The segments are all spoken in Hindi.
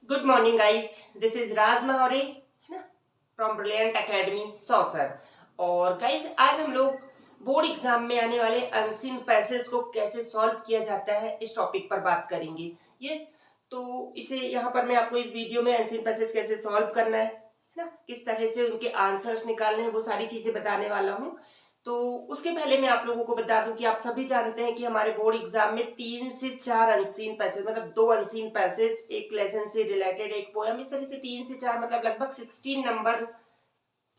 Good morning guys, this is Raj Mahaure है ना, फ्रॉम ब्रिलियंट एकेडमी सौसर। और गाइस आज हम लोग बोर्ड एग्जाम में आने वाले अनसीन पैसेज को कैसे सॉल्व किया जाता है इस टॉपिक पर बात करेंगे। यस, तो इसे यहाँ पर मैं आपको इस वीडियो में अनसीन पैसेज कैसे सॉल्व करना है ना, किस तरह से उनके आंसर्स निकालने हैं, वो सारी चीजें बताने वाला हूँ। तो उसके पहले मैं आप लोगों को बता दूं कि आप सभी जानते हैं कि हमारे बोर्ड एग्जाम में 3 से 4 अनसीन पैसेज, मतलब 2 अनसीन पैसेज, एक लेसन से रिलेटेड, एक पोयम, इस तरह से 3 से 4 मतलब लगभग 16 नंबर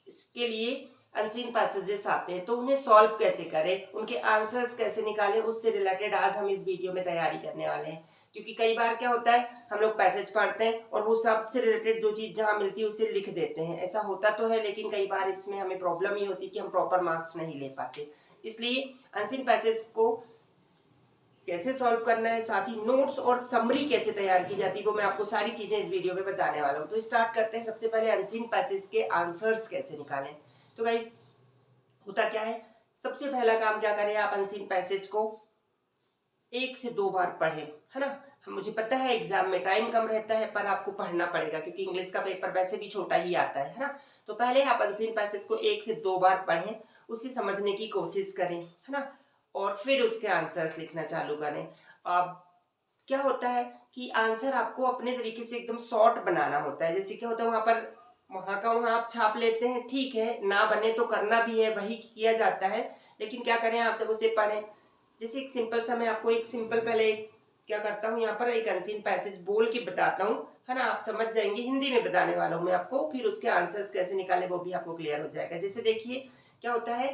इसके लिए अनसीन पैसेजेस आते हैं। तो उन्हें सॉल्व कैसे करें, उनके आंसर्स कैसे निकालें, उससे रिलेटेड आज हम इस वीडियो में तैयारी करने वाले हैं। क्योंकि कई बार क्या होता है, हम लोग पैसेज पढ़ते हैं और वो सबसे रिलेटेड जो चीज जहां मिलती है उसे लिख देते हैं। ऐसा होता तो है, लेकिन कई बार इसमें हमें प्रॉब्लम ये होती है कि हम प्रॉपर मार्क्स नहीं ले पाते। इसलिए अनसीन पैसेज को कैसे सॉल्व करना है, साथ ही नोट्स और समरी कैसे तैयार की जाती है, वो मैं आपको सारी चीजें इस वीडियो में बताने वाला हूँ। तो स्टार्ट करते हैं। सबसे पहले अनसीन पैसेज के आंसर्स कैसे निकालें। तो गाइस होता क्या है, सबसे पहला काम क्या करें, आप अनसीन पैसेज को 1 से 2 बार पढ़ें, है ना। मुझे पता है एग्जाम में टाइम कम रहता है, पर आपको पढ़ना पड़ेगा क्योंकि इंग्लिश का पेपर वैसे भी छोटा ही आता है ना। तो पहले आप अनसीन पैसेज को 1 से 2 बार पढ़ें, उसे समझने की कोशिश करें, है ना, और फिर उसके आंसर्स लिखना चालू करें। अब क्या होता है कि आंसर आपको अपने तरीके से एकदम शॉर्ट बनाना होता है। जैसे क्या होता है, वहां पर वहां का वहां आप छाप लेते हैं, ठीक है, ना बने तो करना भी है, वही किया जाता है। लेकिन क्या करें, आप जब उसे पढ़ें, जैसे एक सिंपल सा मैं आपको एक सिंपल पहले क्या करता हूँ, यहाँ पर एक अनसीन पैसेज बोल के बताता हूँ, है ना, आप समझ जाएंगे। हिंदी में बताने वाला हूँ मैं आपको, फिर उसके आंसर्स कैसे निकाले वो भी आपको क्लियर हो जाएगा। जैसे देखिए क्या होता है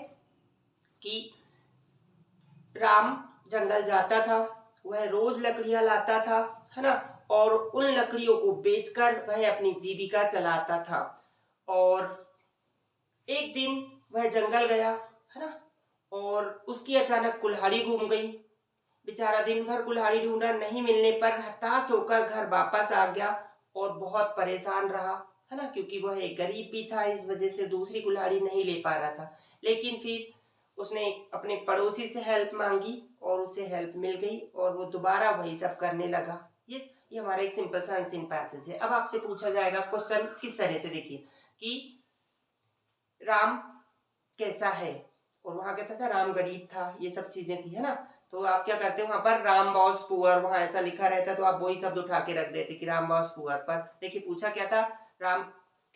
कि राम जंगल जाता था, वह रोज लकड़ियां लाता था, है ना, और उन लकड़ियों को बेचकर वह अपनी जीविका चलाता था। और एक दिन वह जंगल गया, है ना, और उसकी अचानक कुल्हाड़ी गुम गई। बेचारा दिन भर कुल्हाड़ी ढूंढा, नहीं मिलने पर हताश होकर घर वापस आ गया और बहुत परेशान रहा, है ना, क्योंकि वह एक गरीब भी था, इस वजह से दूसरी कुल्हाड़ी नहीं ले पा रहा था। लेकिन फिर उसने अपने पड़ोसी से हेल्प मांगी और उसे हेल्प मिल गई और वो दोबारा वही सब करने लगा। ये हमारा एक सिंपल सा अनसीन पैसेज है। अब आपसे पूछा जाएगा क्वेश्चन किस तरह से, देखिए कि राम कैसा है, और वहां कहता था राम गरीब था, ये सब चीजें थी, है ना। तो आप क्या करते हैं, वहां पर राम वॉज पुअर, वहां ऐसा लिखा रहता तो आप वही शब्द उठा के रख देते कि राम वॉज पुअर। पर देखिए पूछा क्या था, राम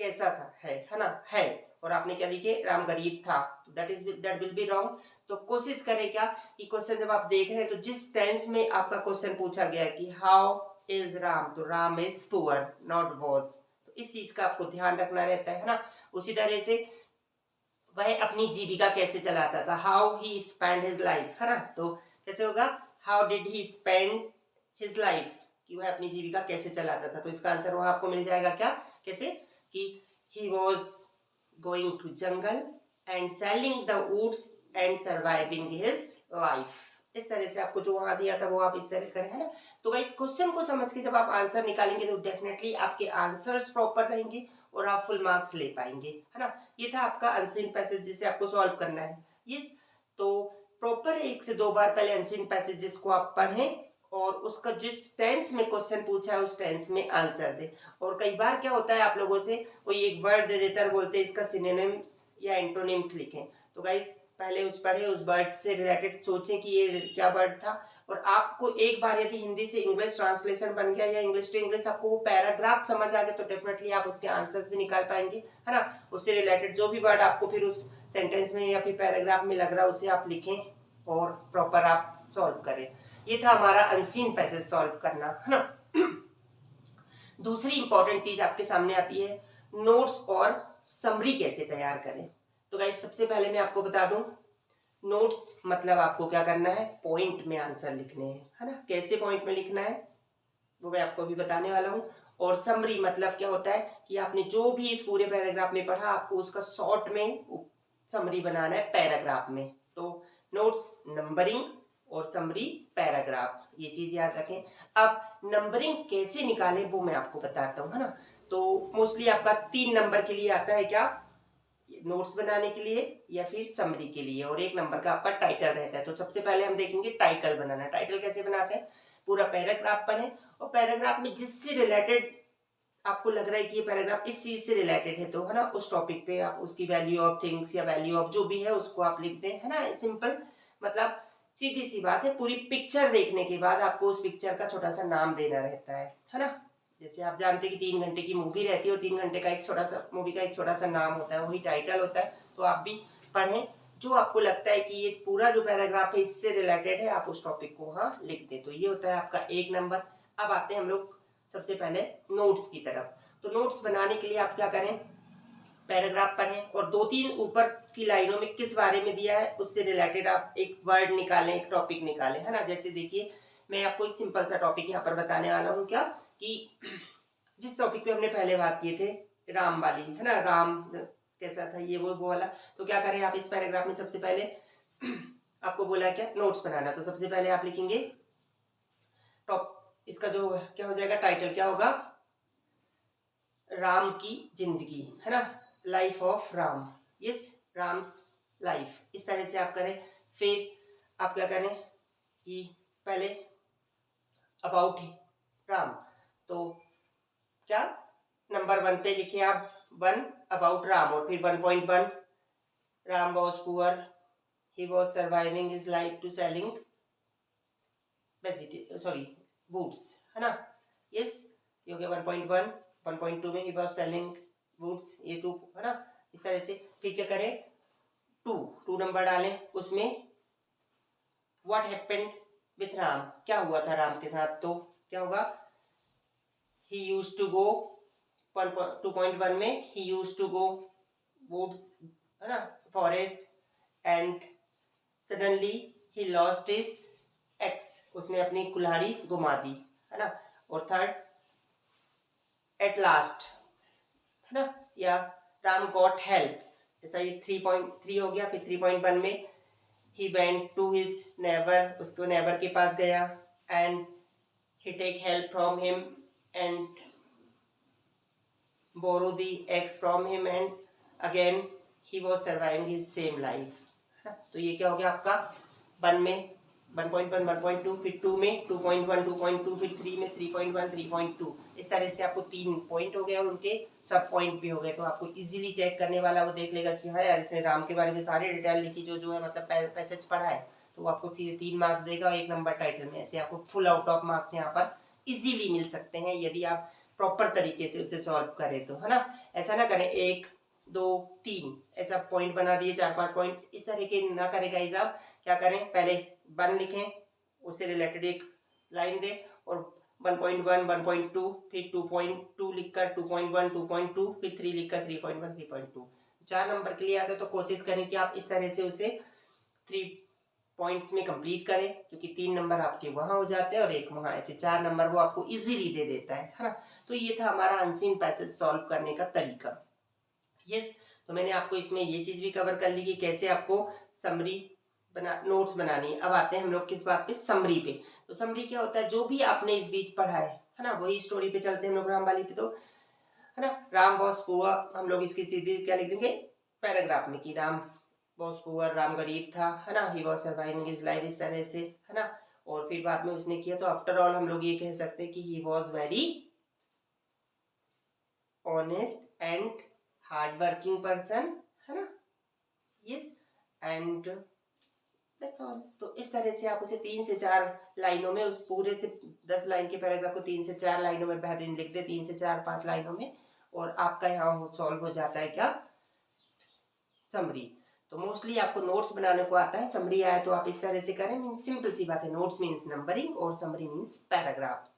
कैसा था, है ना, है, और आपने क्या लिखे, राम गरीब था। तो दैट विल बी रॉन्ग। तो कोशिश करें क्या कि क्वेश्चन जब आप देख रहे हैं तो जिस टेंस में आपका क्वेश्चन पूछा गया है कि हाउ इज राम, तो Ram is poor, not was. तो इस चीज का आपको ध्यान रखना रहता है ना। उसी तरह से वह अपनी जीविका कैसे चलाता था, how he spend his life, है ना। तो कैसे होगा, how did he spend his life, कि वह अपनी जीविका कैसे चलाता था। तो इसका आंसर वहां आपको मिल जाएगा क्या, कैसे, कि he was going to jungle and selling the woods and surviving his life. इस तरह से आपको जो वहां दिया था वो आप इस तरह करें, है ना। तो इस क्वेश्चन को समझ के जब आप आंसर निकालेंगे तो डेफिनेटली आपके आंसर्स प्रॉपर रहेंगे और आप फुल मार्क्स ले पाएंगे, है ना। ये था आपका अनसीन पैसेज जिसे आपको सॉल्व करना है। यस, तो प्रॉपर 1 से 2 बार पहले अनसीन पैसेजेस को आप पढ़ें और उसका जिस टेंस में क्वेश्चन पूछा है उस टेंस में आंसर दे। और कई बार क्या होता है, आप लोगों से कोई एक वर्ड दे देता है, बोलते हैं इसका सिनोनिम्स या एंटोनिम्स लिखें। तो गाइस पहले उस पढ़े, उस वर्ड से रिलेटेड सोचें कि ये क्या वर्ड था। और आपको एक बार यदि हिंदी से इंग्लिश ट्रांसलेशन बन गया या इंग्लिश टू इंग्लिश आपको वो पैराग्राफ समझ आ गया तो डेफिनेटली आप उसके आंसर्स भी निकाल पाएंगे, है ना। उससे रिलेटेड जो भी वर्ड आपको फिर उस सेंटेंस में या फिर पैराग्राफ में लग रहा है उसे आप लिखें और प्रॉपर आप सॉल्व करें। ये था हमारा अनसीन पैसेज सॉल्व करना, है ना। दूसरी इंपॉर्टेंट चीज आपके सामने आती है, नोट्स और समरी कैसे तैयार करें। तो गाइस सबसे पहले मैं आपको बता दूं, नोट्स मतलब आपको क्या करना है, पॉइंट में आंसर लिखने हैं, है ना। कैसे पॉइंट में लिखना है वो मैं आपको अभी बताने वाला हूँ। और समरी मतलब क्या होता है कि आपने जो भी इस पूरे पैराग्राफ में पढ़ा आपको उसका शॉर्ट में समरी बनाना है पैराग्राफ में। तो नोट्स नंबरिंग और समरी पैराग्राफ, ये चीज याद रखें। अब नंबरिंग कैसे निकाले वो मैं आपको बताता हूँ, है ना। तो मोस्टली आपका 3 नंबर के लिए आता है क्या, नोट्स बनाने के लिए या फिर समरी के लिए, और 1 नंबर का आपका टाइटल रहता है। तो सबसे पहले हम देखेंगे टाइटल बनाना। टाइटल कैसे बनाते हैं, पूरा पैराग्राफ पढ़ें और पैराग्राफ में जिससे रिलेटेड आपको लग रहा है कि ये पैराग्राफ इस चीज से रिलेटेड है, तो है ना उस टॉपिक पे आप उसकी वैल्यू ऑफ थिंग्स या वैल्यू ऑफ जो भी है उसको आप लिख दें, है ना। सिंपल, मतलब सीधी सी बात है। पूरी पिक्चर देखने के बाद आपको उस पिक्चर का छोटा सा नाम देना रहता है ना। जैसे आप जानते हैं कि 3 घंटे की मूवी रहती है और 3 घंटे का एक छोटा सा मूवी का एक छोटा सा नाम होता है, वही टाइटल होता है। तो आप भी पढ़ें, जो आपको लगता है कि ये पूरा जो पैराग्राफ है इससे रिलेटेड है, आप उस टॉपिक को वहाँ लिख दें। तो ये होता है आपका 1 नंबर। अब आते हैं हम लोग सबसे पहले नोट्स की तरफ। तो नोट्स बनाने के लिए आप क्या करें, पैराग्राफ पढ़ें और 2-3 ऊपर की लाइनों में किस बारे में दिया है उससे रिलेटेड आप एक वर्ड निकालें, एक टॉपिक निकालें, है ना। जैसे देखिए मैं आपको एक सिंपल सा टॉपिक यहाँ पर बताने वाला हूँ, क्या कि जिस टॉपिक पे हमने पहले बात किए थे, राम वाली, है ना, राम कैसा था ये वो वाला। तो क्या करें आप इस पैराग्राफ में सबसे पहले आपको बोला क्या, नोट्स बनाना। तो सबसे पहले आप लिखेंगे टॉप, इसका जो क्या हो जाएगा टाइटल, क्या होगा, राम की जिंदगी, है ना, life of Ram, yes, Ram's life. इस तरह से आप करें। फिर आप क्या करें कि पहले अबाउट राम, तो क्या नंबर 1 पे लिखे आप 1 अबाउट राम, और फिर 1.1 Ram was poor, he was surviving his life to selling woods, है ना, यस, ये हो गया 1.1। 1.2 में ही वॉज सेलिंग वुड्स, ये 2, है ना। इस तरह से फिर क्या करें, 2 नंबर डालें, उसमें व्हाट हैपेंड विथ राम, क्या हुआ था राम के साथ। तो क्या होगा, ही यूज्ड टू गो, 2.1 में he used to go woods, है ना, forest, and suddenly he lost his axe, उसने अपनी कुल्हाड़ी घुमा दी, है ना। और 3 एट लास्ट, है ना, या राम गॉट हेल्प, ऐसा ये 3.3 हो गया। फिर 3.1 में he went to his neighbour, उसको नेबर के पास गया, and he take help from him and borrow the axe from him, and again he was surviving his same life. तो ये क्या हो गया आपका 1 में 1.1, 1.2, फिर 2 में 2.1, 2.2, फिर 3 में 3.1, 3.2। इस तरह से आपको 3 पॉइंट हो गए और उनके सब पॉइंट भी हो गए। तो आपको इजीली चेक करने वाला वो देख लेगा कि हाँ यार इसने राम के बारे में सारी डिटेल लिखी, जो है मतलब पैसेज पढ़ा है, तो वो आपको 3 मार्क्स देगा, 1 नंबर टाइटल में। ऐसे आपको फुल आउट ऑफ मार्क्स यहाँ पर इजीली मिल सकते हैं यदि आप प्रॉपर तरीके से उसे सॉल्व करें तो, है ना। ऐसा ना करें 1, 2, 3 ऐसा पॉइंट बना दिए 4-5 पॉइंट, इस तरह के ना करें गाइस। आप क्या करें, पहले 1 लिखें, उससे रिलेटेड एक लाइन दें, और 1.1, 1.2, फिर 2.2 लिखकर 2.1, 2.2, फिर 3 लिखकर 3.1, 3.2। 4 नंबर के लिए आता है तो कोशिश करें कि आप इस तरह से उसे 3 पॉइंट्स में कंप्लीट करें, क्योंकि 3 नंबर आपके वहां हो जाते हैं और 1 वहां, ऐसे 4 नंबर वो आपको इजीली दे देता है ना। तो ये था हमारा अनसीन पैसेज सॉल्व करने का तरीका। यस, तो मैंने आपको इसमें ये चीज भी कवर कर ली कि कैसे आपको समरी नोट्स बनानी है। अब आते हैं हम लोग किस बात पे, समरी पे। तो समरी क्या होता है, जो भी आपने इस बीच पढ़ा है ना, वही स्टोरी पे चलते हैं हम लोग राम वाली पे। तो है ना, राम वॉज पुअर, हम लोग इसकी सीधी क्या लिख देंगे पैराग्राफ में कि राम वॉज पुअर, राम गरीब था, है ना, ही वॉज सर्वाइविंग हिज लाइफ, इस तरह से, है ना। और फिर बाद में उसने किया, तो आफ्टर ऑल हम लोग ये कह सकते हैं कि he was very honest and hard working person, है ना, यस, एंड दैट्स ऑल। तो इस तरह से आप उसे 3 से 4 लाइनों में, उस पूरे से 10 लाइन के पैराग्राफ को 3 से 4 लाइनों में बेहतरीन लिख दे, 3 से 4, 5 लाइनों में, और आपका यहाँ सॉल्व हो जाता है क्या, समरी। तो मोस्टली आपको नोट्स बनाने को आता है, समरी आया तो आप इस तरह से करें। मीन्स सिंपल सी बात है, नोट्स मीन्स नंबरिंग और समरी मीन्स पैराग्राफ,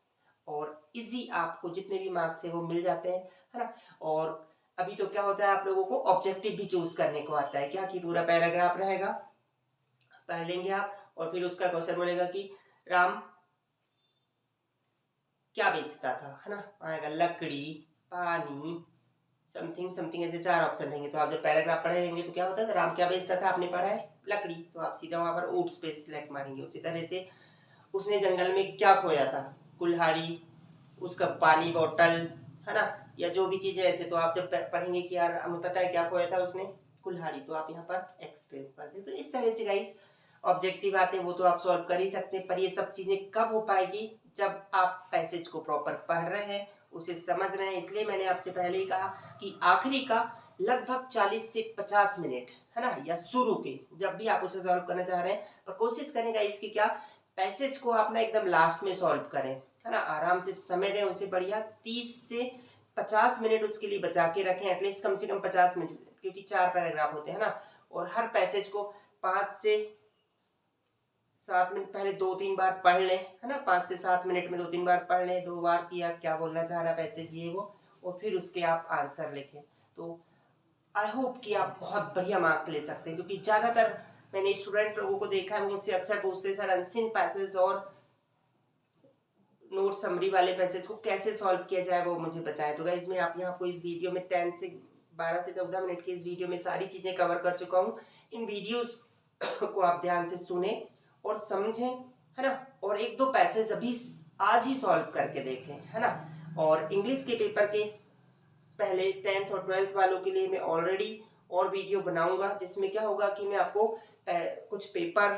और इजी आपको जितने भी मार्क्स है वो मिल जाते हैं, है ना। और अभी तो क्या होता है, आप लोगों को ऑब्जेक्टिव भी चूज करने को आता है, क्या कि पूरा पैराग्राफ रहेगा, पढ़ लेंगे आप, और फिर उसका क्वेश्चन बोलेगा कि राम क्या बेचता था, है ना, आएगा लकड़ी, पानी, समथिंग समथिंग, ऐसे 4 ऑप्शन रहेंगे। तो आप जब पैराग्राफ पढ़े रहेंगे तो क्या होता है, राम क्या बेचता था, आपने पढ़ा है लकड़ी, तो आप सीधा वहां पर ऊट्स पे सिलेक्ट मारेंगे। उसी तरह से उसने जंगल में क्या खोया था, कुल्हाड़ी, उसका पानी बोतल, है ना, या जो भी चीज है। ऐसे तो आप जब पढ़ेंगे कि यार हमें पता है क्या खोया था उसने, कुल्हाड़ी, तो आप यहाँ पर एक्सप्लेन कर दें। तो इस तरह से गाइस ऑब्जेक्टिव आते हैं, वो तो आप सॉल्व कर ही सकते हैं, पर ये सब चीजें कब हो पाएगी, जब आप पैसेज को प्रॉपर पढ़ रहे हैं, उसे समझ रहे हैं। इसलिए मैंने आपसे पहले ही कहा कि आखिरी का लगभग 40 से 50 मिनट, है ना, या शुरू के जब भी आप उसे सॉल्व करना चाह रहे हैं, पर कोशिश करें गाइस कि क्या पैसेज को आप ना एकदम लास्ट में सॉल्व करें, है ना, आराम से समय दें उसे, बढ़िया 30 से 50 मिनट उसके लिए बचा के रखें, एटलीस्ट कम से कम 50 मिनट, क्योंकि 4 पैराग्राफ होते हैं ना, और हर पैसेज को 5 से 7 मिनट पहले 2-3 बार पढ़ लें, है ना, 5 से 7 मिनट में 2-3 बार पढ़ लें, 2 बार किया क्या बोलना चाह रहा है पैसेज ये वो, और फिर उसके आप आंसर लिखें। तो आई होप कि आप बहुत बढ़िया मार्क्स ले सकते हैं, क्योंकि ज़्यादातर मैंने स्टूडेंट लोगों को देखा है, वो मुझसे अक्सर पूछते हैं सर अनसीन पैसेज और नोट समरी वाले पैसेज को कैसे सॉल्व किया जाए, वो मुझे बताएं। तो गाइस मैं आप यहाँ आपको इस वीडियो में 12 से 14 मिनट के इस वीडियो में सारी चीज़ें कवर कर चुका हूँ। इन वीडियोस को आप ध्यान से सुने और समझें, है ना, और 1-2 पैसेज अभी आज ही सॉल्व करके देखें, है ना। और इंग्लिश के पेपर के पहले 10th और 12th वालों के लिए मैं ऑलरेडी और वीडियो बनाऊंगा, जिसमें क्या होगा कि मैं आपको कुछ पेपर,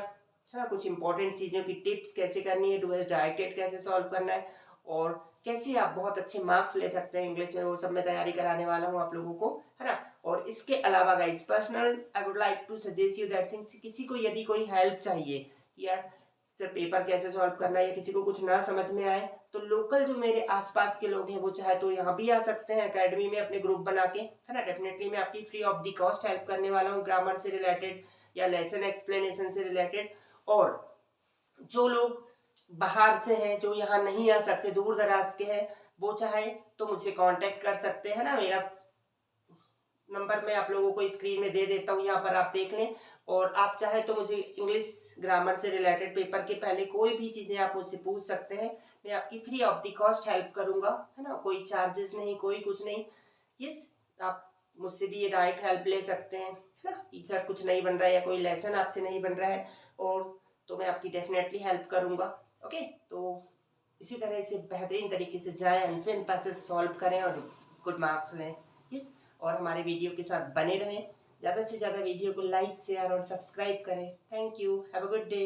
है ना, कुछ इंपॉर्टेंट चीज़ों की टिप्स कैसे करनी है, डू एज डायरेक्टेड कैसे सॉल्व करना है, और कैसे आप बहुत अच्छे मार्क्स ले सकते हैं इंग्लिश में, वो सब मैं तैयारी कराने वाला हूँ आप लोगों को, है ना। और इसके अलावा guys personal I would like to suggest you that things, किसी को यदि कोई हेल्प चाहिए यार सर पेपर कैसे सॉल्व करना है, या किसी को कुछ ना समझ में आए, तो लोकल जो मेरे आसपास के लोग हैं वो चाहे तो यहाँ भी आ सकते हैं एकेडमी में अपने ग्रुप बना के, है ना। डेफिनेटली मैं आपकी free of the cost help करने वाला हूँ ग्रामर से रिलेटेड या लेसन एक्सप्लेनेशन से रिलेटेड। और जो लोग बाहर से हैं, जो यहाँ नहीं आ सकते, दूर दराज के हैं, वो चाहे तो मुझसे कांटेक्ट कर सकते हैं ना। मेरा नंबर मैं आप लोगों को स्क्रीन में दे देता हूँ, यहाँ पर आप देख लें। और आप चाहे तो मुझे इंग्लिश ग्रामर से रिलेटेड पेपर के पहले कोई भी चीज़ें आप मुझसे पूछ सकते हैं, मैं आपकी free of the cost help करूँगा, है ना, कोई चार्जेस नहीं, कोई कुछ नहीं। यस, आप मुझसे भी ये डायरेक्ट हेल्प ले सकते हैं, है ना, कि सर कुछ नहीं बन रहा है या कोई लेसन आपसे नहीं बन रहा है, और तो मैं आपकी डेफिनेटली हेल्प करूँगा। ओके, तो इसी तरह से बेहतरीन तरीके से जाएं, अनसेन पैसेज सॉल्व करें और गुड मार्क्स लें। यस, और हमारे वीडियो के साथ बने रहें, ज़्यादा से ज़्यादा वीडियो को लाइक शेयर और सब्सक्राइब करें। Thank you, have a good day.